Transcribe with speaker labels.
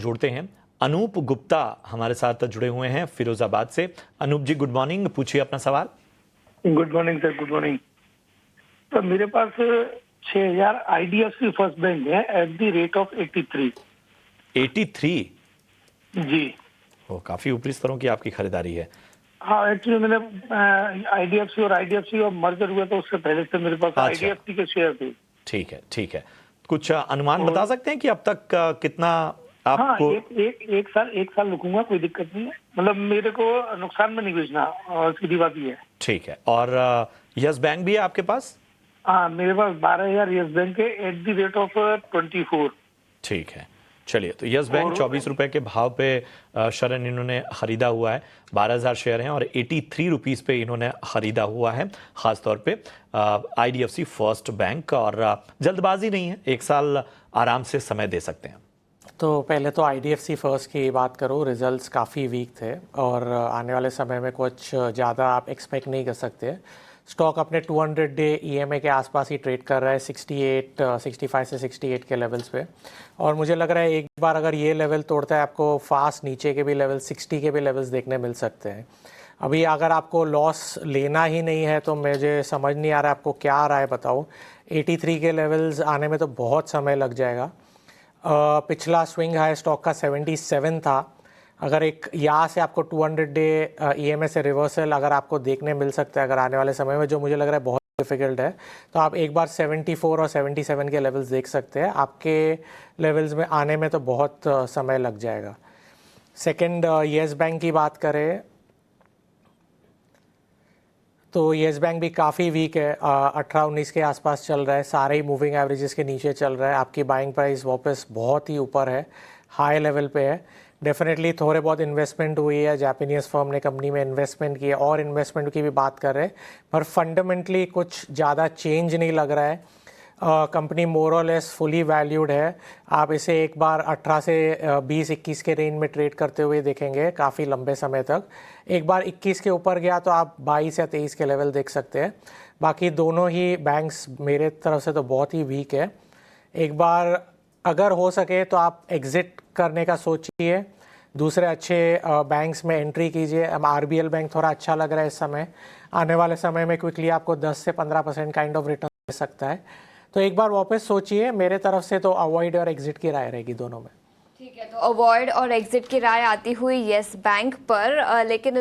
Speaker 1: जोड़ते हैं। अनूप गुप्ता हमारे साथ जुड़े हुए हैं फिरोजाबाद से। अनूप जी, गुड मॉर्निंग, पूछिए अपना सवाल।
Speaker 2: Good morning sir, good morning. तो मेरे पास 6,000 IDFC फर्स्ट बैंक है एट द रेट ऑफ 83।
Speaker 1: 83?
Speaker 2: जी
Speaker 1: वो काफी ऊपरी स्तरों की आपकी खरीदारी है।
Speaker 2: हाँ, एक्चुअली मैंने IDFC और मर्जर हुआ तो उससे पहले से मेरे पास
Speaker 1: अच्छा,
Speaker 2: IDFC के शेयर थे।
Speaker 1: ठीक है, ठीक है। कुछ अनुमान
Speaker 2: और
Speaker 1: बता सकते हैं कि अब तक कितना
Speaker 2: हाँ,
Speaker 1: आपको?
Speaker 2: एक साल रुकूंगा, कोई दिक्कत नहीं है। मतलब मेरे को नुकसान में नहीं बेचना, और सीधी बात ये है।
Speaker 1: ठीक है। और यस बैंक भी है आपके पास?
Speaker 2: हाँ, मेरे पास 12,000 यस बैंक है एट द रेट ऑफ 24।
Speaker 1: ठीक है, चलिए। तो यस बैंक
Speaker 2: और
Speaker 1: 24 रुपए के भाव पे शरण इन्होंने खरीदा हुआ है। 12,000 शेयर हैं और 83 रुपीज़ पे इन्होंने खरीदा हुआ है, खासतौर पे IDFC फर्स्ट बैंक। और जल्दबाजी नहीं है, एक साल आराम से समय दे सकते हैं।
Speaker 3: तो पहले तो IDFC फर्स्ट की बात करूँ, रिजल्ट्स काफ़ी वीक थे और आने वाले समय में कुछ ज़्यादा आप एक्सपेक्ट नहीं कर सकते। स्टॉक अपने 200 डे EMA के आसपास ही ट्रेड कर रहा है, 65 से 68 के लेवल्स पे। और मुझे लग रहा है एक बार अगर ये लेवल तोड़ता है, आपको फास्ट नीचे के भी लेवल 60 के भी लेवल्स देखने मिल सकते हैं। अभी अगर आपको लॉस लेना ही नहीं है तो मुझे समझ नहीं आ रहा है आपको क्या राय बताऊँ। 83 के लेवल्स आने में तो बहुत समय लग जाएगा। पिछला स्विंग हाई स्टॉक का 77 था। अगर एक यहाँ से आपको 200 डे EMA से रिवर्सल अगर आपको देखने मिल सकता है अगर आने वाले समय में, जो मुझे लग रहा है बहुत डिफिकल्ट है, तो आप एक बार 74 और 77 के लेवल्स देख सकते हैं। आपके लेवल्स में आने में तो बहुत समय लग जाएगा। सेकंड, येस बैंक की बात करें तो येस बैंक भी काफ़ी वीक है, 18-19 के आसपास चल रहा है, सारे ही मूविंग एवरेजेस के नीचे चल रहा है। आपकी बाइंग प्राइस वापस बहुत ही ऊपर है, हाई लेवल पे है। डेफिनेटली थोड़े बहुत इन्वेस्टमेंट हुई है, जापानीज फर्म ने कंपनी में इन्वेस्टमेंट की है और इन्वेस्टमेंट की भी बात कर रहे हैं, पर फंडामेंटली कुछ ज़्यादा चेंज नहीं लग रहा है। कंपनी मोर और लेस फुली वैल्यूड है। आप इसे एक बार 18 से 20-21 के रेंज में ट्रेड करते हुए देखेंगे काफ़ी लंबे समय तक। एक बार 21 के ऊपर गया तो आप 22 या 23 के लेवल देख सकते हैं। बाकी दोनों ही बैंक्स मेरे तरफ से तो बहुत ही वीक है। एक बार अगर हो सके तो आप एग्ज़िट करने का सोचिए, दूसरे अच्छे बैंक्स में एंट्री कीजिए। RBL बैंक थोड़ा अच्छा लग रहा है इस समय। आने वाले समय में क्विकली आपको 10 से 15% काइंड ऑफ रिटर्न दे सकता है। तो एक बार वापस सोचिए। मेरे तरफ से तो अवॉइड और एग्जिट की राय रहेगी दोनों में।
Speaker 4: ठीक है, तो अवॉइड और एग्जिट की राय आती हुई येस बैंक पर, लेकिन